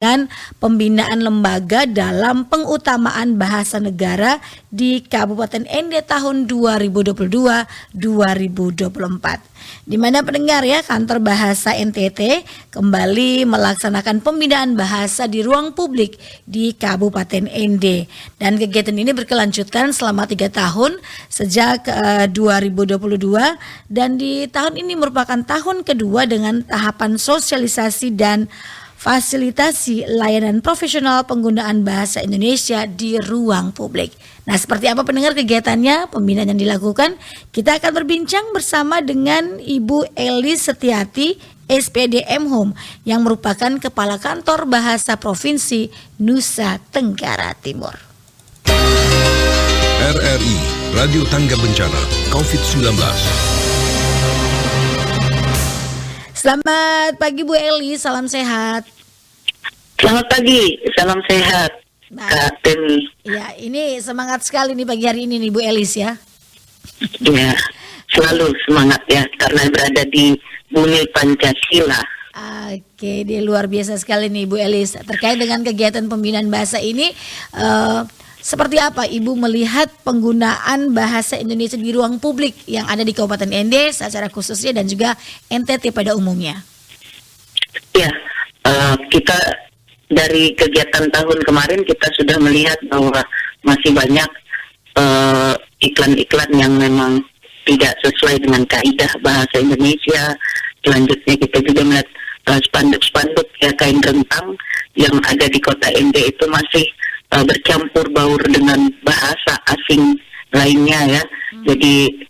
dan pembinaan lembaga dalam pengutamaan bahasa negara di Kabupaten Ende tahun 2022-2024. Di mana pendengar ya, Kantor Bahasa NTT kembali melaksanakan pembinaan bahasa di ruang publik di Kabupaten Ende. Dan kegiatan ini berkelanjutan selama 3 tahun sejak 2022, dan di tahun ini merupakan tahun kedua dengan tahapan sosialisasi dan fasilitasi layanan profesional penggunaan bahasa Indonesia di ruang publik. Nah, seperti apa pendengar kegiatannya, pembinaan yang dilakukan? Kita akan berbincang bersama dengan Ibu Elis Setiati, SPD M-Home, yang merupakan Kepala Kantor Bahasa Provinsi Nusa Tenggara Timur. RRI, Radio Tangga Bencana, COVID-19. Selamat pagi Bu Eli, salam sehat. Selamat pagi, salam sehat, Kak Temi. Ya, ini semangat sekali nih pagi hari ini nih Bu Elis ya. Ya, selalu semangat ya, karena berada di bumi Pancasila. Oke, dia luar biasa sekali nih Bu Elis. Terkait dengan kegiatan pembinaan bahasa ini, seperti apa Ibu melihat penggunaan bahasa Indonesia di ruang publik yang ada di Kabupaten Ende secara khususnya dan juga NTT pada umumnya? Ya, kita dari kegiatan tahun kemarin kita sudah melihat bahwa masih banyak iklan-iklan yang memang tidak sesuai dengan kaidah bahasa Indonesia. Selanjutnya kita juga melihat spanduk-spanduk ya, kain rentang yang ada di kota Ende itu masih bercampur baur dengan bahasa asing lainnya ya. Jadi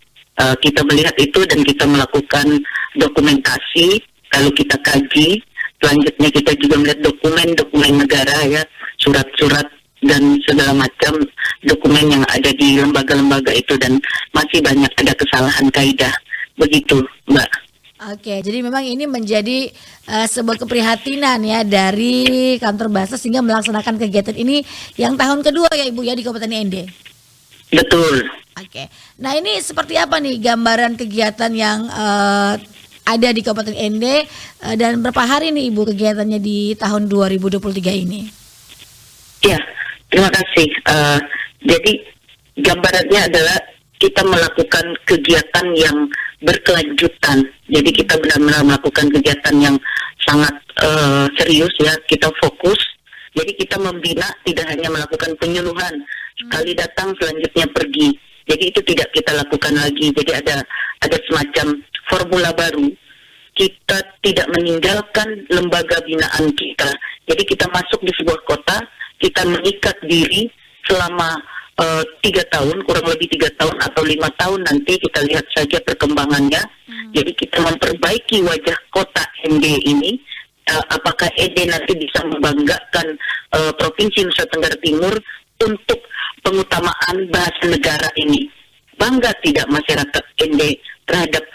kita melihat itu dan kita melakukan dokumentasi, lalu kita kaji. Selanjutnya kita juga melihat dokumen-dokumen negara ya, surat-surat dan segala macam dokumen yang ada di lembaga-lembaga itu, dan masih banyak ada kesalahan kaidah. Begitu, Mbak. Oke, jadi memang ini menjadi sebuah keprihatinan ya dari Kantor Bahasa sehingga melaksanakan kegiatan ini yang tahun kedua ya Ibu ya di Kabupaten Ende. Betul. Oke, nah ini seperti apa nih gambaran kegiatan yang ada di Kabupaten Ende dan berapa hari nih Ibu kegiatannya di tahun 2023 ini? Ya, terima kasih. Jadi gambarannya adalah kita melakukan kegiatan yang berkelanjutan. Jadi kita benar-benar melakukan kegiatan yang sangat serius ya. Kita fokus. Jadi kita membina, tidak hanya melakukan penyuluhan. Sekali datang selanjutnya pergi. Jadi itu tidak kita lakukan lagi. Jadi ada semacam formula baru. Kita tidak meninggalkan lembaga binaan kita. Jadi kita masuk di sebuah kota, kita mengikat diri selama 3 tahun, kurang lebih 3 tahun atau 5 tahun, nanti kita lihat saja perkembangannya. Jadi kita memperbaiki wajah kota Ende ini. Apakah Ende nanti bisa membanggakan Provinsi Nusa Tenggara Timur untuk pengutamaan bahasa negara ini? Bangga tidak masyarakat Ende terhadap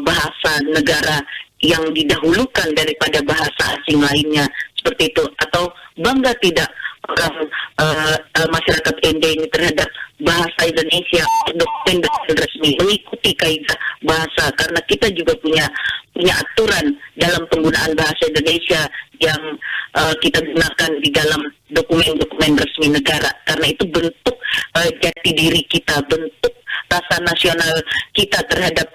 bahasa negara yang didahulukan daripada bahasa asing lainnya, seperti itu? Atau bangga tidak orang masyarakat Ende ini terhadap bahasa Indonesia, dokumen resmi mengikuti kaidah bahasa, karena kita juga punya aturan dalam penggunaan bahasa Indonesia yang kita gunakan di dalam dokumen-dokumen resmi negara, karena itu bentuk jati diri kita, bentuk rasa nasional kita terhadap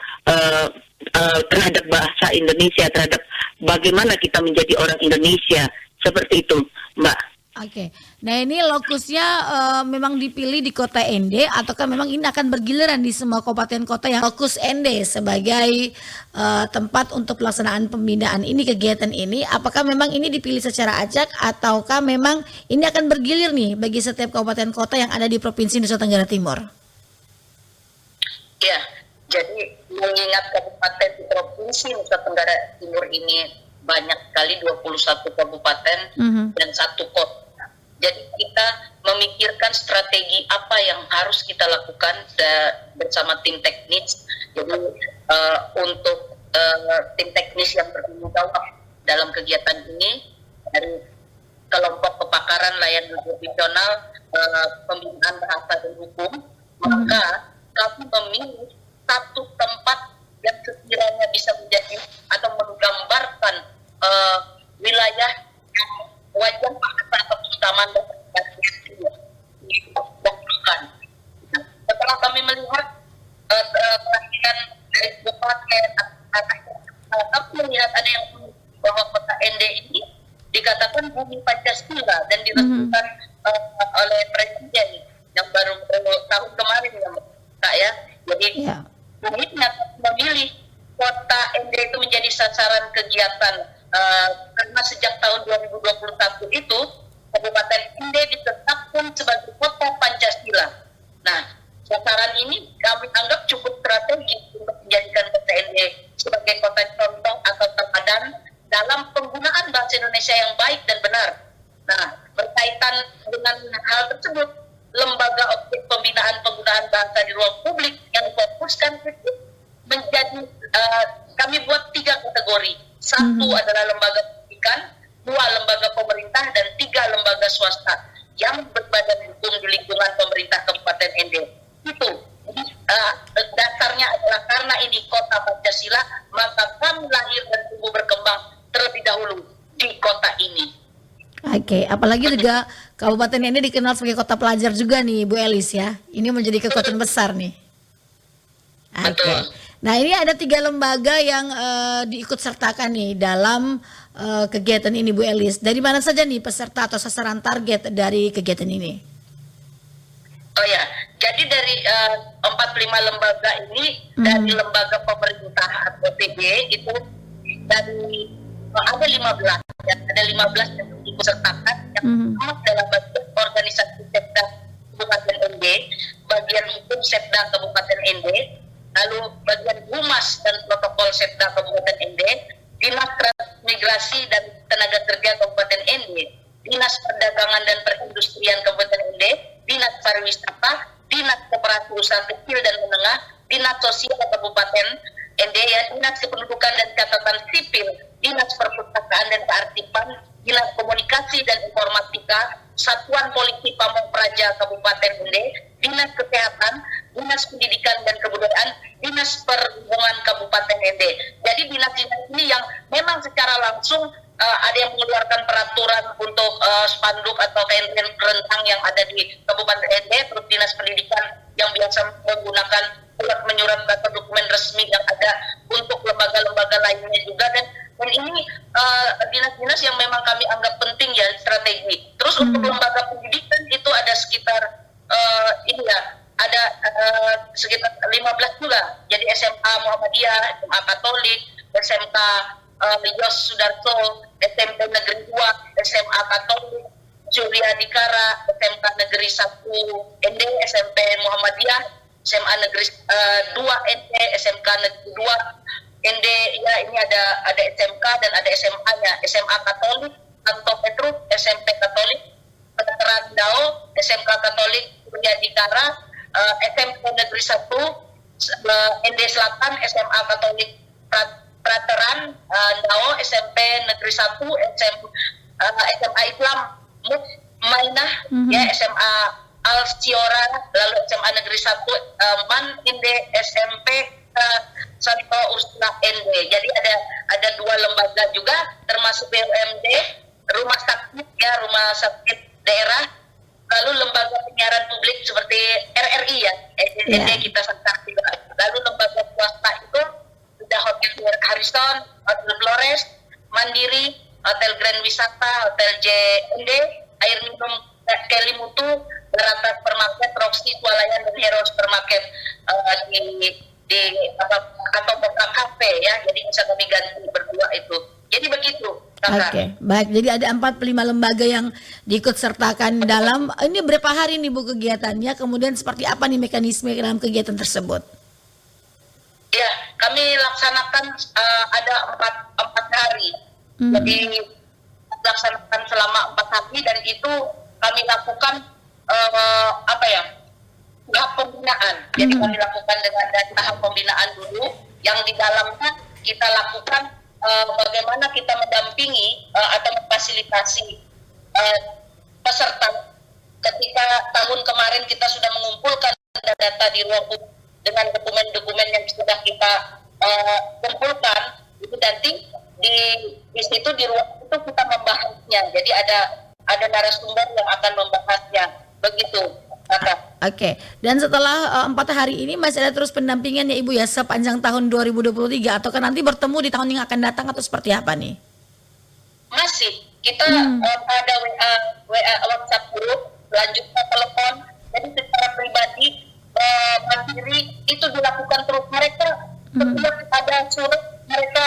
bahasa Indonesia, terhadap bagaimana kita menjadi orang Indonesia, seperti itu, Mbak. Oke, nah ini lokusnya memang dipilih di kota Ende ataukah memang ini akan bergiliran di semua kabupaten kota yang lokus Ende sebagai tempat untuk pelaksanaan pembinaan ini, kegiatan ini? Apakah memang ini dipilih secara acak ataukah memang ini akan bergilir nih bagi setiap kabupaten kota yang ada di Provinsi Nusa Tenggara Timur? Ya, jadi mengingat kabupaten di Provinsi Nusa Tenggara Timur ini banyak sekali, 21 kabupaten dan 1 kota. Jadi kita memikirkan strategi apa yang harus kita lakukan bersama tim teknis. Jadi untuk tim teknis yang bertanggung jawab dalam kegiatan ini, dari kelompok kepakaran layanan profesional pembinaan bahasa dan hukum, maka kami memilih satu tempat yang sekiranya bisa menjadi atau menggambarkan wilayah yang wajah bahasa keutamaan dan dibutuhkan. Setelah kami melihat perhatian dari Kabupaten, kami melihat ada yang bahwa kota ND ini dikatakan bumi Pancasila dan diresmikan oleh Presiden yang baru tahun kemarin ya. Jadi akhirnya memilih kota ND itu menjadi sasaran kegiatan karena sejak tahun 2021 itu Kabupaten ND ditetapkan sebagai kota Pancasila. Nah, sasaran ini kami anggap cukup strategis untuk menjadikan kota ND sebagai kota contoh atau teladan dalam penggunaan bahasa Indonesia yang baik dan benar. Nah, berkaitan dengan hal tersebut, lembaga objek pembinaan penggunaan bahasa di ruang publik yang difokuskan itu menjadi kami buat 3 kategori. 1 adalah lembaga pendidikan, 2 lembaga pemerintah, dan 3 lembaga swasta yang berbadan hukum di lingkungan pemerintah Kabupaten ND. Itu dasarnya adalah karena ini kota Pancasila, maka kami lahir dan tumbuh berkembang terlebih dahulu di kota ini. Oke, apalagi juga Kabupaten ini dikenal sebagai kota pelajar juga nih Bu Elis ya. Ini menjadi kekuatan besar nih. Oke. Nah, ini ada 3 lembaga yang diikut sertakan nih dalam kegiatan ini Bu Elis. Dari mana saja nih peserta atau sasaran target dari kegiatan ini? Oh ya, jadi dari 45 lembaga ini dari lembaga pemerintah atau TB itu dari ada 15 dan ada 15 yang ikut sertakan yang sama dalam bagian organisasi Setda Kabupaten ND, bagian hukum Setda Kabupaten ND, lalu bagian humas dan protokol Setda Kabupaten ND, Dinas Transmigrasi dan Tenaga Kerja Kabupaten ND, Dinas Perdagangan dan Perindustrian Kabupaten ND, Dinas Pariwisata, Dinas Koperasi Usaha Kecil dan Menengah, Dinas Sosial Kabupaten ND, ya, Dinas Kependudukan dan Catatan Sipil, Dinas Perpustakaan dan Kearsipan, Dinas Komunikasi dan Informatika, Satuan Polisi Pamong Praja Kabupaten ND, Dinas Kesehatan, Dinas Pendidikan dan Kebudayaan, Dinas Perhubungan Kabupaten ND. Jadi dinas-dinas ini yang memang secara langsung ada yang mengeluarkan peraturan untuk spanduk atau kain rentang yang ada di Kabupaten ND, terus Dinas Pendidikan yang biasa menggunakan surat menyurat atau dokumen resmi yang ada untuk lembaga-lembaga lainnya juga, dan ini dinas-dinas yang memang kami anggap penting ya, strategi. Terus untuk lembaga pendidikan itu ada sekitar ada sekitar 15 juga. Jadi SMA Muhammadiyah, SMA Katolik, SMK Yos Sudarso, SMP Negeri 2, SMA Katolik, Surya Dikara, SMK Negeri 1 ND, SMP Muhammadiyah, SMA Negeri 2 ND, SMK Negeri 2 ND, ya ini ada SMK dan ada SMA-nya, SMA Katolik, Santo Petrus, SMP Katolik, Veteran Dao, SMK Katolik Surya Dikara, SMP Negeri 1, ND Selatan, SMA Katolik Prateran Dao, SMP Negeri 1, SMA Islam Mainah, ya SMA Alciora, lalu SMA Negeri 1 Man Inde, SMP Santo Ursula ND. Jadi ada 2 lembaga juga, termasuk BUMD, rumah sakit daerah, lalu lembaga penyiaran publik seperti RRI ya, ND kita sertakan juga. Lalu lembaga swasta itu sudah Hotel Harrison, Hotel Flores, Mandiri, Hotel Grand Wisata, Hotel JND, Air Minum Kelly Mutu, Barata Supermarket, Roxy, Swalayan, dan Hero Supermarket di atau Kota Cafe ya. Jadi bisa kami ganti berdua itu. Jadi begitu. Oke, baik. Jadi ada 45 lembaga yang diikut sertakan dalam ini. Berapa hari nih Bu kegiatannya? Kemudian seperti apa nih mekanisme dalam kegiatan tersebut? Ya, kami laksanakan ada 4 hari. Jadi laksanakan selama 4 hari, dan itu kami lakukan tahap pembinaan. Jadi kami lakukan dengan tahap pembinaan dulu, yang di dalamnya kita lakukan bagaimana kita mendampingi atau memfasilitasi peserta. Ketika tahun kemarin kita sudah mengumpulkan data di ruang publik dengan dokumen-dokumen yang sudah kita kumpulkan, itu nanti di situ di ruang itu kita membahasnya. Jadi ada narasumber yang akan membahasnya. Begitu. Oke. Dan setelah 4 hari ini masih ada terus pendampingan ya Ibu ya sepanjang tahun 2023 ataukah nanti bertemu di tahun yang akan datang atau seperti apa nih? Masih. Kita ada WA WhatsApp group, selanjutnya telepon. Jadi secara pribadi mandiri itu dilakukan terus. Mereka setiap ada surat mereka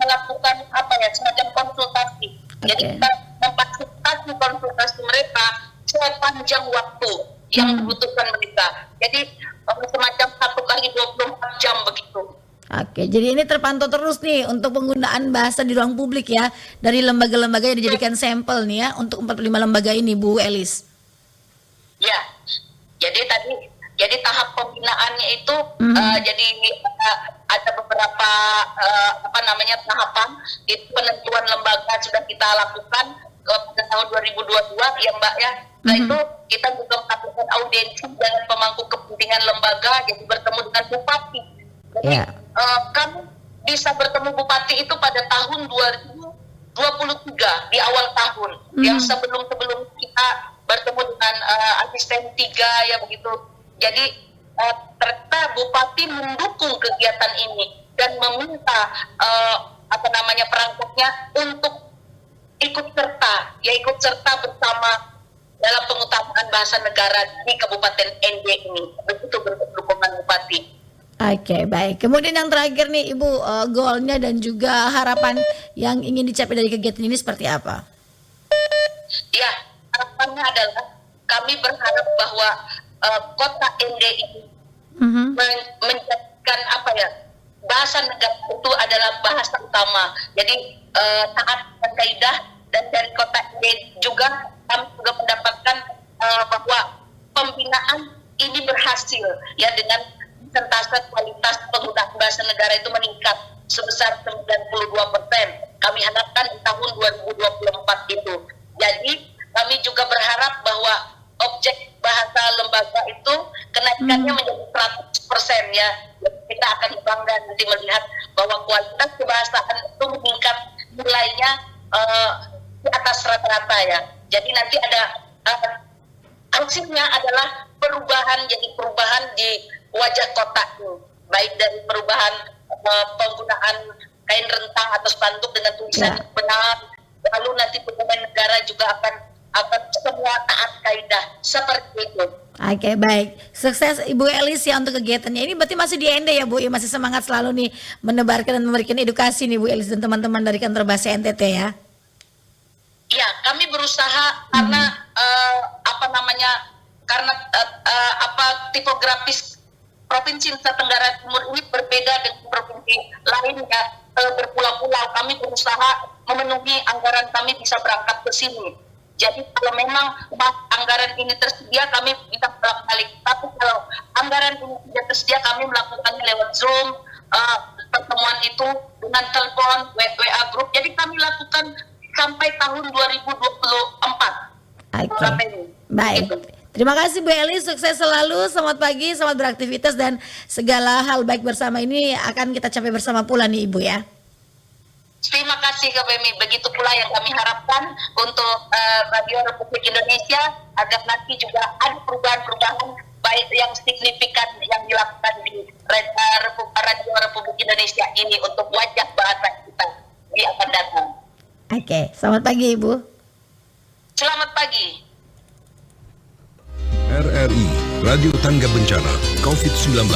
melakukan semacam konsultasi. Jadi kita memfasilitasi konsultasi mereka sepanjang waktu yang dibutuhkan mereka. Jadi semacam 1 kali 24 jam begitu. Oke, jadi ini terpantau terus nih untuk penggunaan bahasa di ruang publik ya dari lembaga-lembaga yang dijadikan sampel nih ya untuk 45 lembaga ini Bu Elis. Ya, jadi tahap pembinaannya itu jadi ada beberapa tahapan. Itu penentuan lembaga sudah kita lakukan pada tahun 2022 ya Mbak ya. Nah itu kita juga melakukan audiensi dengan pemangku kepentingan lembaga, jadi bertemu dengan bupati. Jadi kami bisa bertemu bupati itu pada tahun 2023 di awal tahun. Yang sebelum kita bertemu dengan asisten 3 ya begitu. Jadi ternyata bupati mendukung kegiatan ini dan meminta perangkatnya untuk ikut serta bersama dalam pengutamaan bahasa negara di Kabupaten ND ini. Begitu bentuk dukungan bupati. Oke, baik. Kemudian yang terakhir nih Ibu, goalnya dan juga harapan yang ingin dicapai dari kegiatan ini seperti apa? Ya, harapannya adalah kami berharap bahwa kota ND ini menjadikan bahasa negara itu adalah bahasa utama. Jadi taat dan kaidah, dan dari kota ND juga kami juga mendapatkan bahwa pembinaan ini berhasil ya dengan persentase kualitas penggunaan bahasa negara itu meningkat sebesar 92%. Kami harapkan di tahun 2024 itu. Jadi kami juga berharap bahwa objek bahasa lembaga itu kenaikannya menjadi 100% ya. Jadi kita akan bangga nanti melihat bahwa kualitas kebahasaan itu meningkat nilainya di atas rata-rata ya. Jadi nanti ada hasilnya adalah perubahan di wajah kota ini, baik dari perubahan penggunaan kain rentang atau spanduk dengan tulisan yang benar, lalu nanti dokumen negara juga akan semua taat kaidah seperti itu. Oke, baik. Sukses Ibu Elis ya untuk kegiatannya. Ini berarti masih di ND ya Bu, ya masih semangat selalu nih menebarkan dan memberikan edukasi nih Bu Elis dan teman-teman dari kantor bahasa NTT ya. Ya, kami berusaha karena tipografis Provinsi Nusa Tenggara Timur ini berbeda dengan provinsi lainnya berpulau-pulau. Kami berusaha memenuhi anggaran kami bisa berangkat ke sini. Jadi kalau memang anggaran ini tersedia kami bisa bolak-balik. Tapi kalau anggaran ini tidak tersedia kami melakukannya lewat Zoom, pertemuan itu dengan telepon, WA group. Jadi kami lakukan sampai tahun 2024. Baik. Terima kasih Bu Elis, sukses selalu, selamat pagi, selamat beraktivitas dan segala hal baik bersama ini akan kita capai bersama pula nih Ibu ya. Terima kasih Kak Bemi, begitu pula yang kami harapkan untuk Radio Republik Indonesia agar nanti juga ada perubahan-perubahan baik yang signifikan yang dilakukan di Radio Republik Indonesia ini untuk wajah bahasa kita di akan datang. Oke, selamat pagi Ibu. Selamat pagi. RRI Radio Tangga Bencana COVID-19.